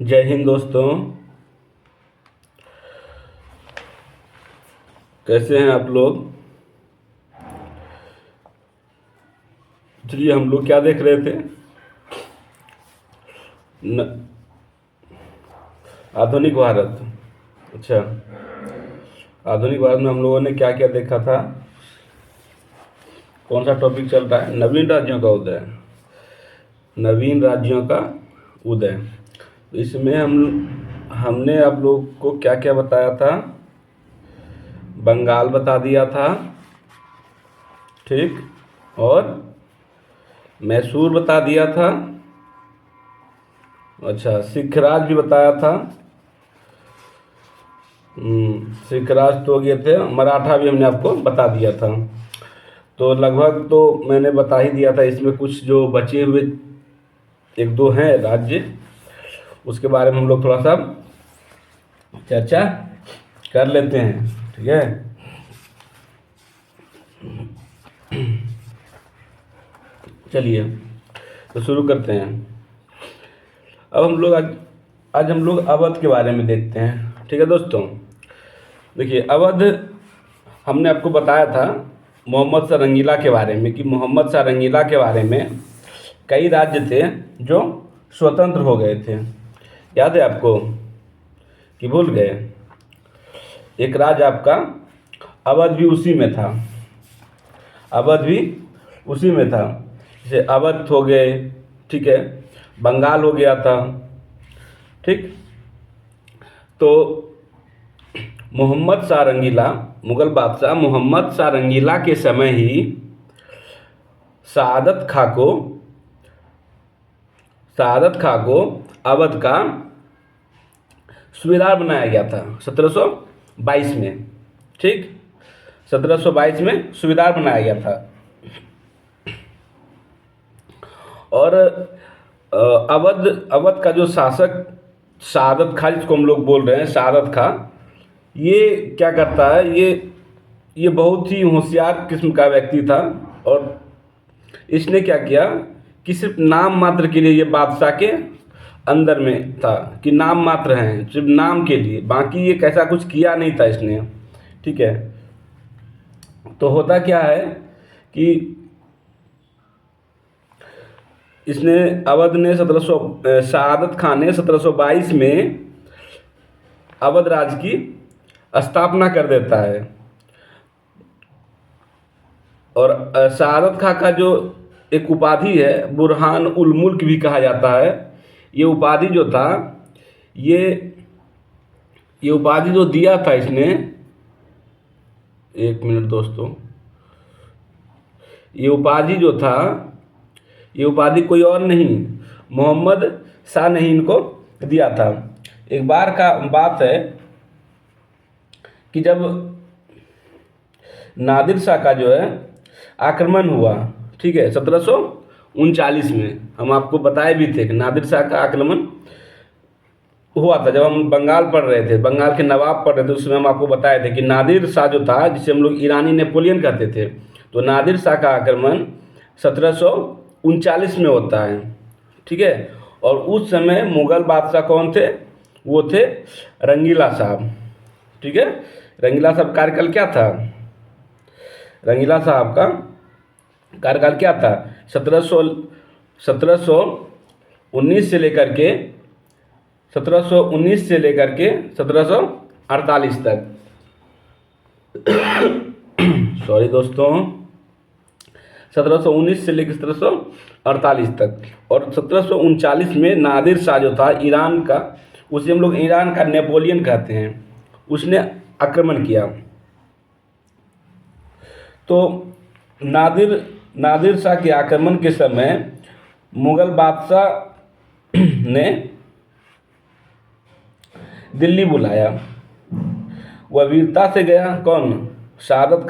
जय हिंद दोस्तों। कैसे हैं आप लोग। चलिए, हम लोग क्या देख रहे थे। न, आधुनिक भारत। अच्छा, आधुनिक भारत में हम लोगों ने क्या क्या देखा था। कौन सा टॉपिक चल रहा है? नवीन राज्यों का उदय। नवीन राज्यों का उदय। इसमें हमने आप लोग को क्या क्या बताया था। बंगाल बता दिया था, ठीक, और मैसूर बता दिया था। अच्छा, सिख राज भी बताया था। सिख राज तो हो गए थे। मराठा भी हमने आपको बता दिया था। तो लगभग तो मैंने बता ही दिया था। इसमें कुछ जो बचे हुए एक दो हैं राज्य, उसके बारे में हम लोग थोड़ा सा चर्चा कर लेते हैं, ठीक है। चलिए, तो शुरू करते हैं। अब हम लोग आज हम लोग अवध के बारे में देखते हैं, ठीक है दोस्तों। देखिए, अवध हमने आपको बताया था मोहम्मद शाह रंगीला के बारे में, कि मोहम्मद शाह रंगीला के बारे में कई राज्य थे जो स्वतंत्र हो गए थे। याद है आपको कि भूल गए? एक राज्य आपका अवध भी उसी में था। अवध भी उसी में था। जैसे अवध हो गए, ठीक है, बंगाल हो गया था, ठीक। तो मोहम्मद शाह रंगीला, मुगल बादशाह मोहम्मद शाह रंगीला के समय ही शहादत खां को अवध का सूबेदार बनाया गया था 1722 में, ठीक। 1722 में सूबेदार बनाया गया था। और अवध का जो शासक शहादत खां, जिसको हम लोग बोल रहे हैं शहादत खां, ये क्या करता है, ये बहुत ही होशियार किस्म का व्यक्ति था। और इसने क्या किया कि सिर्फ नाम मात्र के लिए ये बादशाह के अंदर में था, कि नाम मात्र हैं, सिर्फ नाम के लिए, बाकी ये कैसा कुछ किया नहीं था इसने, ठीक है। तो होता क्या है कि इसने अवध ने शहादत खान ने 1722 में अवध राज्य की स्थापना कर देता है। और शहादत खां का जो एक उपाधि है, बुरहान उल मुल्क भी कहा जाता है। ये उपाधि जो था, ये उपाधि जो दिया था इसने, एक मिनट दोस्तों, ये उपाधि जो था, ये उपाधि कोई और नहीं, मोहम्मद शाह ने इनको दिया था। एक बार का बात है कि जब नादिर शाह का जो है आक्रमण हुआ, ठीक है, 1739 में, हम आपको बताए भी थे कि नादिर शाह का आक्रमण हुआ था। जब हम बंगाल पढ़ रहे थे, बंगाल के नवाब पढ़ रहे थे, उसमें हम आपको बताए थे कि नादिर शाह जो था, जिसे हम लोग ईरानी नेपोलियन कहते थे, तो नादिर शाह का आक्रमण 1739 में होता है, ठीक है। और उस समय मुग़ल बादशाह कौन थे? वो थे रंगीला साहब, ठीक है। रंगीला साहब कार्यकाल क्या था? रंगीला साहब का कार्यकाल क्या था? 1719 से लेकर के 1748 तक सॉरी दोस्तों, 1719 से लेकर 1748 तक। और 1739 में नादिर शाह जो था ईरान का, उसे हम लोग ईरान का नेपोलियन कहते हैं, उसने आक्रमण किया। तो नादिर शाह के आक्रमण के समय मुग़ल बादशाह ने दिल्ली बुलाया। वह वीरता से गया। कौन? शहादत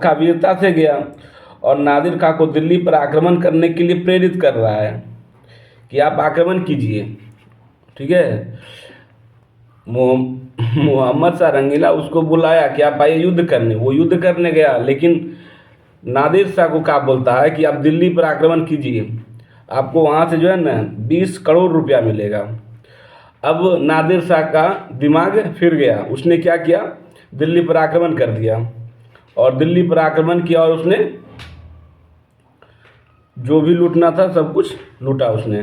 खां वीरता से गया और नादिर खां को दिल्ली पर आक्रमण करने के लिए प्रेरित कर रहा है कि आप आक्रमण कीजिए, ठीक है। मोहम्मद शाह रंगीला उसको बुलाया कि आप आइए युद्ध करने। वो युद्ध करने गया, लेकिन नादिर शाह को क्या बोलता है कि आप दिल्ली पर आक्रमण कीजिए, आपको वहाँ से जो है ना 20 करोड़ रुपया मिलेगा। अब नादिर शाह का दिमाग फिर गया, उसने क्या किया, दिल्ली पर आक्रमण कर दिया, और दिल्ली पर आक्रमण किया और उसने जो भी लूटना था सब कुछ लूटा उसने।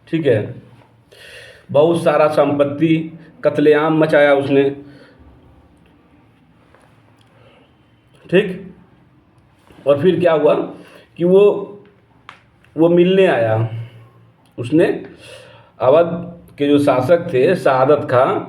ठीक है, बहुत सारा संपत्ति, कत्लेआम मचाया उसने। ठीक, और फिर क्या हुआ कि वो मिलने आया, उसने अवध के जो शासक थे शहादत खां,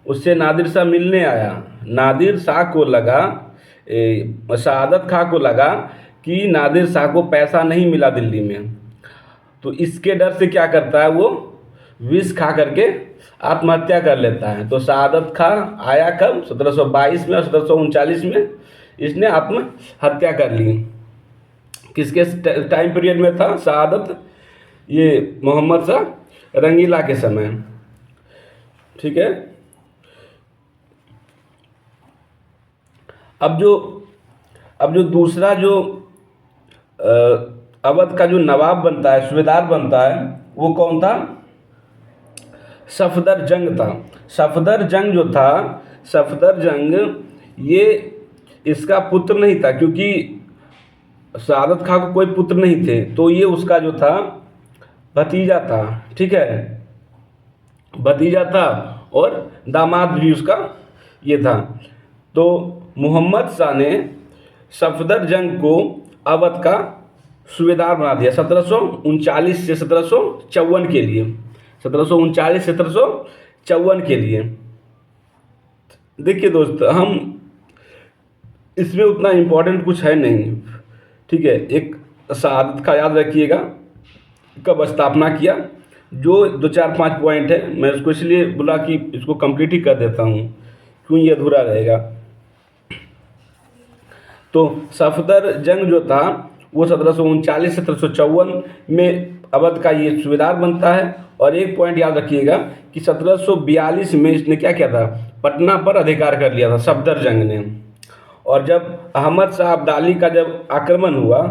उससे नादिर शाह मिलने आया। नादिर शाह को लगा, शहादत खां को लगा कि नादिर शाह को पैसा नहीं मिला दिल्ली में, तो इसके डर से क्या करता है, वो विष खा करके आत्महत्या कर लेता है। तो शहादत खां आया कब, 1722 में और 1739 में इसने आत्महत्या कर ली। किसके टाइम पीरियड में था शहादत, ये मोहम्मद शाह रंगीला के समय। ठीक है, अब जो दूसरा जो अवध का जो नवाब बनता है, सूबेदार बनता है, वो कौन था, सफदर जंग था। सफदर जंग जो था, सफदर जंग ये इसका पुत्र नहीं था, क्योंकि शहादत खां को कोई पुत्र नहीं थे, तो ये उसका जो था भतीजा था। ठीक है, भतीजा था और दामाद भी उसका ये था। तो मोहम्मद शाह ने सफदर जंग को अवध का सूबेदार बना दिया 1739 से 1754 के लिए, 1739 से 1754 के लिए। देखिए दोस्त, हम इसमें उतना इम्पोर्टेंट कुछ है नहीं। ठीक है, एक शहादत का याद रखिएगा, कब स्थापना किया, जो 2-4-5 पॉइंट है, मैं उसको इसलिए बोला कि इसको कंप्लीट ही कर देता हूँ, क्यों ये अधूरा रहेगा। तो सफदर जंग जो था वो 1739 से 1754 में अवध का ये सूबेदार बनता है। और एक पॉइंट याद रखिएगा कि 1742 में इसने क्या किया था, पटना पर अधिकार कर लिया था सफदर जंग ने। और जब अहमद शाह अब्दाली का जब आक्रमण हुआ,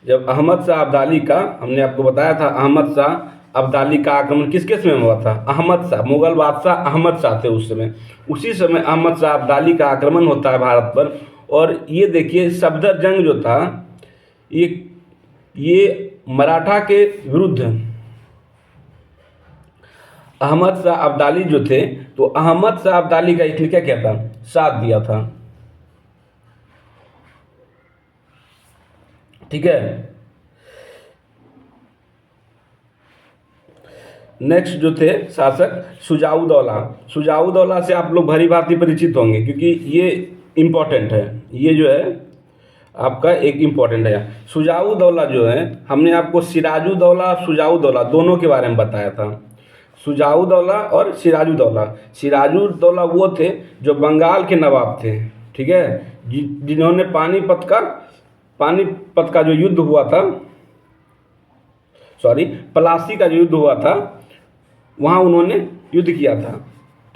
जब अहमद शाह अब्दाली का, हमने आपको बताया था अहमद शाह अब्दाली का आक्रमण किसके समय में हुआ था, अहमद शाह, मुगल बादशाह अहमद शाह थे उस समय। उसी समय अहमद शाह अब्दाली का आक्रमण होता है भारत पर। और ये देखिए सफदर जंग जो था, ये मराठा के विरुद्ध अहमद शाह अब्दाली जो थे, तो अहमद शाह अब्दाली का इसने क्या किया था, साथ दिया था। ठीक है, नेक्स्ट जो थे शासक शुजाउद्दौला। शुजाउद्दौला से आप लोग भली भांति परिचित होंगे, क्योंकि ये इम्पोर्टेंट है, ये जो है आपका एक इम्पोर्टेंट है। शुजाउद्दौला जो है, हमने आपको सिराजुद्दौला शुजाउद्दौला दोनों के बारे में बताया था, शुजाउद्दौला और सिराजुद्दौला। सिराजुद्दौला वो थे जो बंगाल के नवाब थे। ठीक है, जिन्होंने पानीपत का जो युद्ध हुआ था, प्लासी का जो युद्ध हुआ था, वहाँ उन्होंने युद्ध किया था।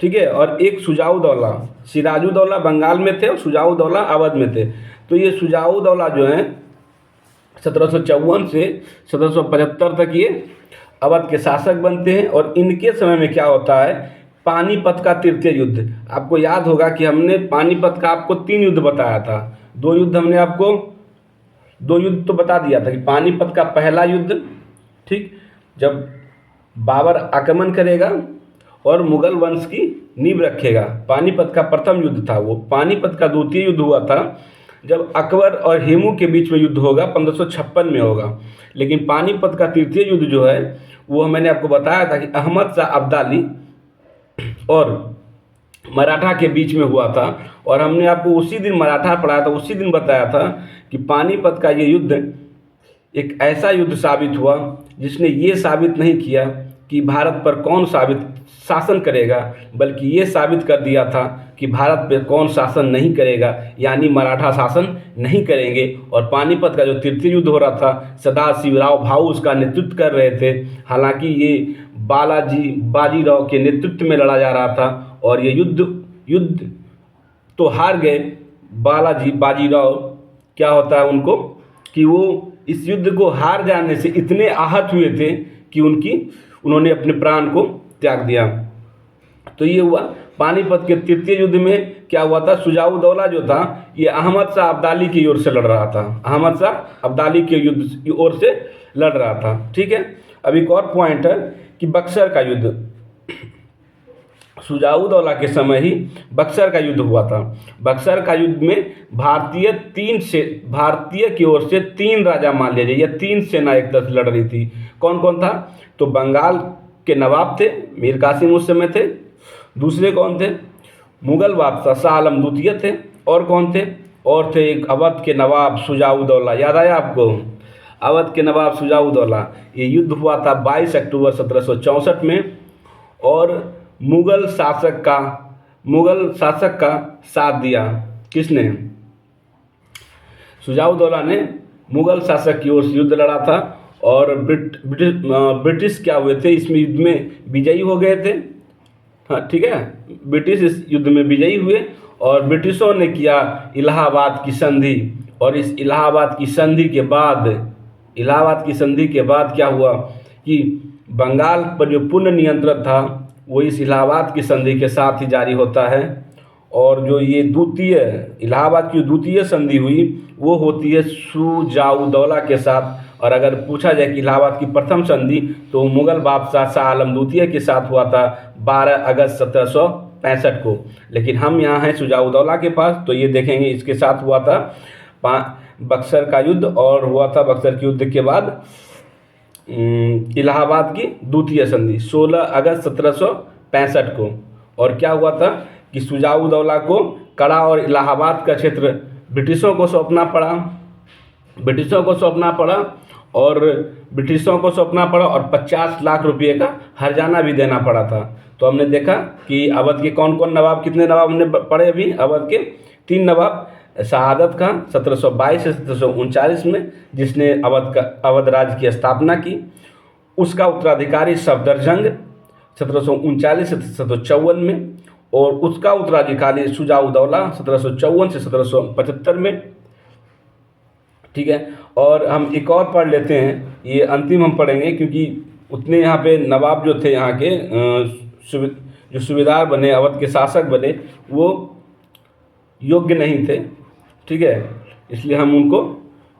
ठीक है, और एक शुजाउद्दौला, सिराजुद्दौला बंगाल में थे और शुजाउद्दौला अवध में थे। तो ये शुजाउद्दौला जो हैं 1754 से 1775 तक ये अवध के शासक बनते हैं। और इनके समय में क्या होता है, पानीपत का तृतीय युद्ध। आपको याद होगा कि हमने पानीपत का आपको 3 युद्ध बताया था, 2 युद्ध हमने आपको 2 युद्ध तो बता दिया था कि पानीपत का पहला युद्ध, ठीक, जब बाबर आक्रमण करेगा और मुगल वंश की नींव रखेगा, पानीपत का प्रथम युद्ध था वो। पानीपत का द्वितीय युद्ध हुआ था जब अकबर और हेमू के बीच में युद्ध होगा, 1556 में होगा। लेकिन पानीपत का तृतीय युद्ध जो है वो मैंने आपको बताया था कि अहमद शाह अब्दाली और मराठा के बीच में हुआ था। और हमने आपको उसी दिन मराठा पढ़ाया था, उसी दिन बताया था कि पानीपत का ये युद्ध एक ऐसा युद्ध साबित हुआ जिसने ये साबित नहीं किया कि भारत पर कौन शासन करेगा, बल्कि ये साबित कर दिया था कि भारत पर कौन शासन नहीं करेगा, यानी मराठा शासन नहीं करेंगे। और पानीपत का जो तृतीय युद्ध हो रहा था, सदाशिवराव भाऊ उसका नेतृत्व कर रहे थे। हालांकि ये बाजीराव के नेतृत्व में लड़ा जा रहा था और ये युद्ध तो हार गए। बाजीराव क्या होता है उनको कि वो इस युद्ध को हार जाने से इतने आहत हुए थे कि उन्होंने अपने प्राण को त्याग दिया। तो ये हुआ। पानीपत के तृतीय युद्ध में क्या हुआ था, शुजाउद्दौला जो था ये अहमद शाह अब्दाली की ओर से लड़ रहा था, अहमद शाह अब्दाली के युद्ध की ओर से लड़ रहा था। ठीक है, अब एक और पॉइंट है कि बक्सर का युद्ध, शुजाउद्दौला के समय ही बक्सर का युद्ध हुआ था। बक्सर का युद्ध में भारतीय की ओर से 3 राजा मान लीजिए, या 3 सेना एक तरफ लड़ रही थी। कौन कौन था, तो बंगाल के नवाब थे, मीर कासिम उस समय थे। दूसरे कौन थे, मुगल बादशाह शाह आलम द्वितीय थे। और कौन थे, और थे एक अवध के नवाब शुजाउद्दौला, याद आया आपको, अवध के नवाब शुजाउद्दौला। ये युद्ध हुआ था 22 अक्टूबर 1764 में, और मुगल शासक का साथ दिया किसने, शुजाउद्दौला ने मुगल शासक की ओर से युद्ध लड़ा था। और ब्रिटिश क्या हुए थे, इसमें युद्ध में विजयी हो गए थे। हाँ ठीक है, ब्रिटिश इस युद्ध में विजयी हुए और ब्रिटिशों ने किया इलाहाबाद की संधि। और इस इलाहाबाद की संधि के बाद क्या हुआ कि बंगाल पर जो पूर्ण नियंत्रण था वो इस इलाहाबाद की संधि के साथ ही जारी होता है। और जो ये इलाहाबाद की द्वितीय संधि हुई वो होती है शुजाउद्दौला के साथ। और अगर पूछा जाए कि इलाहाबाद की प्रथम संधि, तो मुगल बादशाह शाह आलम द्वितीय के साथ हुआ था 12 अगस्त 1765 को। लेकिन हम यहाँ हैं शुजाउद्दौला के पास, तो ये देखेंगे इसके साथ हुआ था बक्सर का युद्ध, और हुआ था बक्सर के युद्ध के बाद इलाहाबाद की द्वितीय संधि 16 अगस्त 1765 को। और क्या हुआ था कि शुजाउद्दौला को कड़ा और इलाहाबाद का क्षेत्र ब्रिटिशों को सौंपना पड़ा और 50 लाख रुपये का हर्जाना भी देना पड़ा था। तो हमने देखा कि अवध के कौन कौन नवाब, कितने नवाब हमने पढ़े अभी, अवध के 3 नवाब। शहादत खान 1722 से 1739 में, जिसने अवध राज्य की स्थापना की। उसका उत्तराधिकारी सफदरजंग 1739 से 1754 में, और उसका उत्तराधिकारी शुजाउद्दौला 1754 से 1775 में। ठीक है, और हम एक और पढ़ लेते हैं, ये अंतिम हम पढ़ेंगे क्योंकि उतने यहाँ पे नवाब जो थे यहाँ के जो सूबेदार बने, अवध के शासक बने, वो योग्य नहीं थे। ठीक है, इसलिए हम उनको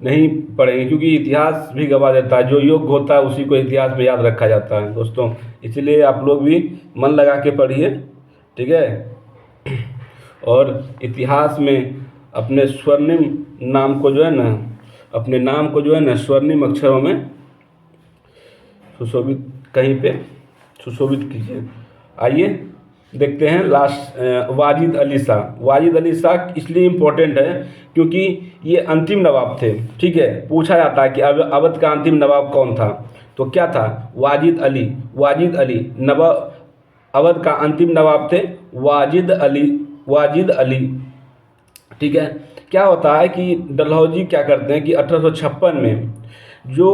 नहीं पढ़ेंगे क्योंकि इतिहास भी गवा देता है, जो योग्य होता है उसी को इतिहास में याद रखा जाता है दोस्तों। इसलिए आप लोग भी मन लगा के पढ़िए। ठीक है, और इतिहास में अपने स्वर्णिम नाम को जो है ना स्वर्णिम अक्षरों में सुशोभित कीजिए। आइए देखते हैं लास्ट, वाजिद अली शाह इसलिए इम्पोर्टेंट है क्योंकि ये अंतिम नवाब थे। ठीक है, पूछा जाता है कि अवध का अंतिम नवाब कौन था, तो क्या था, वाजिद अली नवाब, अवध का अंतिम नवाब थे वाजिद अली। ठीक है, क्या होता है कि डलहौजी क्या करते हैं कि 1856 में जो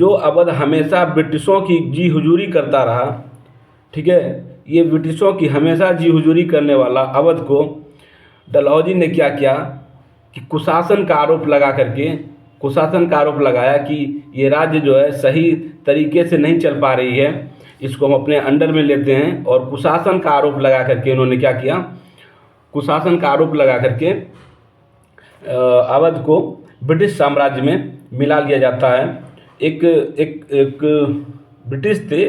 अवध हमेशा ब्रिटिशों की जी हुजूरी करता रहा। ठीक है, ये ब्रिटिशों की हमेशा जी हुजूरी करने वाला अवध को डलहौजी ने क्या किया कि कुशासन का आरोप लगाया कि ये राज्य जो है सही तरीके से नहीं चल पा रही है, इसको हम अपने अंडर में लेते हैं। और कुशासन का आरोप लगा करके उन्होंने क्या किया, अवध को ब्रिटिश साम्राज्य में मिला लिया जाता है। एक ब्रिटिश थे,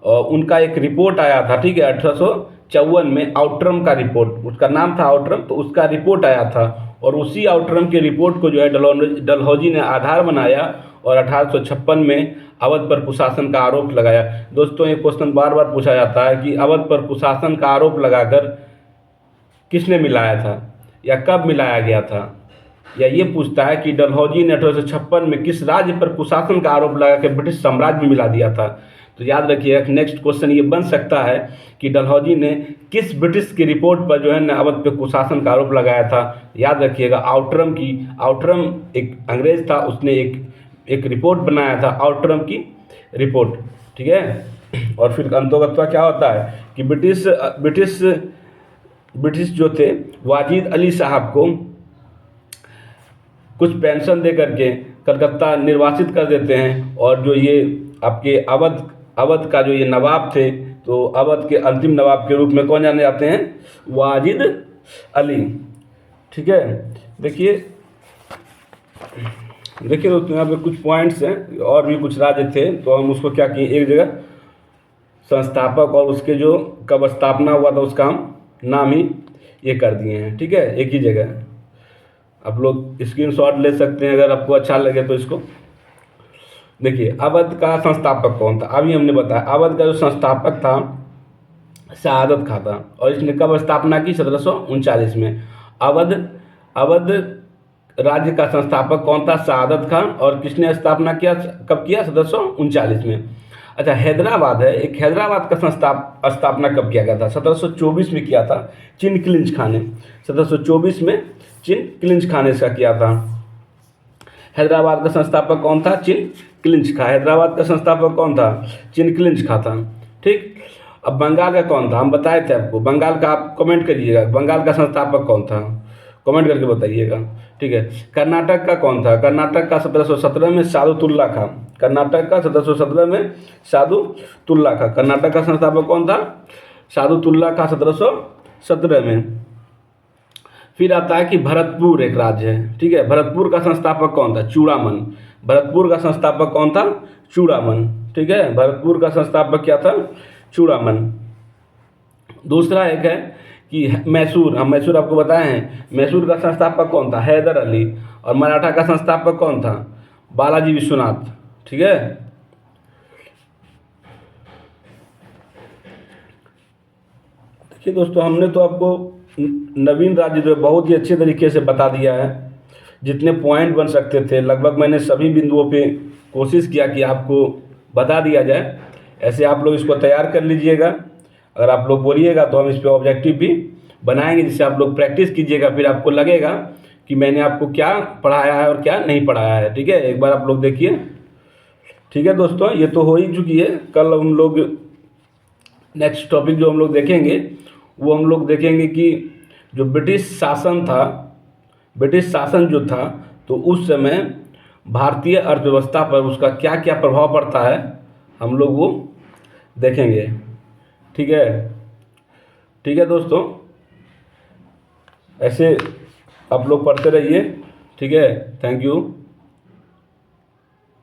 उनका एक रिपोर्ट आया था। ठीक है, 1854 में आउटरम का रिपोर्ट, उसका नाम था आउटरम, तो उसका रिपोर्ट आया था। और उसी आउटरम के रिपोर्ट को जो है डलहौजी ने आधार बनाया और 1856 में अवध पर कुशासन का आरोप लगाया। दोस्तों, ये क्वेश्चन बार बार पूछा जाता है कि अवध पर कुशासन का आरोप लगाकर किसने मिलाया था या कब मिलाया गया था, या ये पूछता है कि डलहौजी ने 1856 में किस राज्य पर कुशासन का आरोप लगा के ब्रिटिश साम्राज्य में मिला दिया था। तो याद रखिएगा, नेक्स्ट क्वेश्चन ये बन सकता है कि डलहौजी ने किस ब्रिटिश की रिपोर्ट पर जो है ना अवध पे कुशासन का आरोप लगाया था। याद रखिएगा, आउटरम एक अंग्रेज था, उसने एक रिपोर्ट बनाया था, आउटरम की रिपोर्ट। ठीक है, और फिर अंतोगत्वा क्या होता है कि ब्रिटिश जो थे वाजिद अली साहब को कुछ पेंशन दे करके कलकत्ता निर्वासित कर देते हैं। और जो ये आपके अवध का जो ये नवाब थे तो अवध के अंतिम नवाब के रूप में कौन जाने जाते हैं? वाजिद अली। ठीक है, देखिए देखिए दोस्तों, यहाँ पे कुछ पॉइंट्स हैं, और भी कुछ राज्य थे, तो हम उसको क्या किए, एक जगह संस्थापक और उसके जो कब स्थापना हुआ था उसका हम नाम ही ये कर दिए हैं। ठीक है, एक ही जगह आप लोग स्क्रीनशॉट ले सकते हैं अगर आपको अच्छा लगे तो इसको। देखिए अवध का संस्थापक कौन था, अभी हमने बताया अवध का जो संस्थापक था शहादत खां था, और इसने कब स्थापना की? 1739 में। अवध अवध राज्य का संस्थापक कौन था? शहादत खां। और किसने स्थापना किया, कब किया? 1739 में। अच्छा, हैदराबाद है, एक हैदराबाद का स्थापना कब किया गया था? 1724 में किया था, चिनक्लिंच खां ने। 1724 में चिनक्लिंच खां ने इसका किया था। हैदराबाद का संस्थापक कौन था? चिनक्लिंच खां। हैदराबाद का संस्थापक कौन था? चिनक्लिंच खां था। ठीक, अब बंगाल का कौन था? हम बताए थे आपको, बंगाल का आप कमेंट करिएगा, बंगाल का संस्थापक कौन था, कमेंट करके बताइएगा। ठीक है, कर्नाटक का कौन था? कर्नाटक का 1717 में सादुतुल्ला खां। कर्नाटक का 1717 में सादुतुल्ला खां। कर्नाटक का संस्थापक कौन था? सादुतुल्ला खां, 1717 में। फिर आता है कि भरतपुर एक राज्य है। ठीक है, भरतपुर का संस्थापक कौन था? चूड़ामन। भरतपुर का संस्थापक कौन था? चूड़ामन। ठीक है, भरतपुर का संस्थापक क्या था? चूड़ामन। दूसरा एक है कि मैसूर, हम मैसूर आपको बताए हैं, मैसूर का संस्थापक कौन था? हैदर अली। और मराठा का संस्थापक कौन था? बालाजी विश्वनाथ। ठीक है, देखिए दोस्तों, हमने तो आपको नवीन राज्य जो है बहुत ही अच्छे तरीके से बता दिया है, जितने पॉइंट बन सकते थे लगभग मैंने सभी बिंदुओं पे कोशिश किया कि आपको बता दिया जाए। ऐसे आप लोग इसको तैयार कर लीजिएगा, अगर आप लोग बोलिएगा तो हम इस पर ऑब्जेक्टिव भी बनाएंगे, जिससे आप लोग प्रैक्टिस कीजिएगा, फिर आपको लगेगा कि मैंने आपको क्या पढ़ाया है और क्या नहीं पढ़ाया है। ठीक है, एक बार आप लोग देखिए। ठीक है दोस्तों, ये तो हो ही चुकी है। कल हम लोग नेक्स्ट टॉपिक जो हम लोग देखेंगे वो हम लोग देखेंगे कि जो ब्रिटिश शासन था, ब्रिटिश शासन जो था, तो उस समय भारतीय अर्थव्यवस्था पर उसका क्या क्या प्रभाव पड़ता है, हम लोग वो देखेंगे। ठीक है, ठीक है दोस्तों, ऐसे आप लोग पढ़ते रहिए। ठीक है, थैंक यू।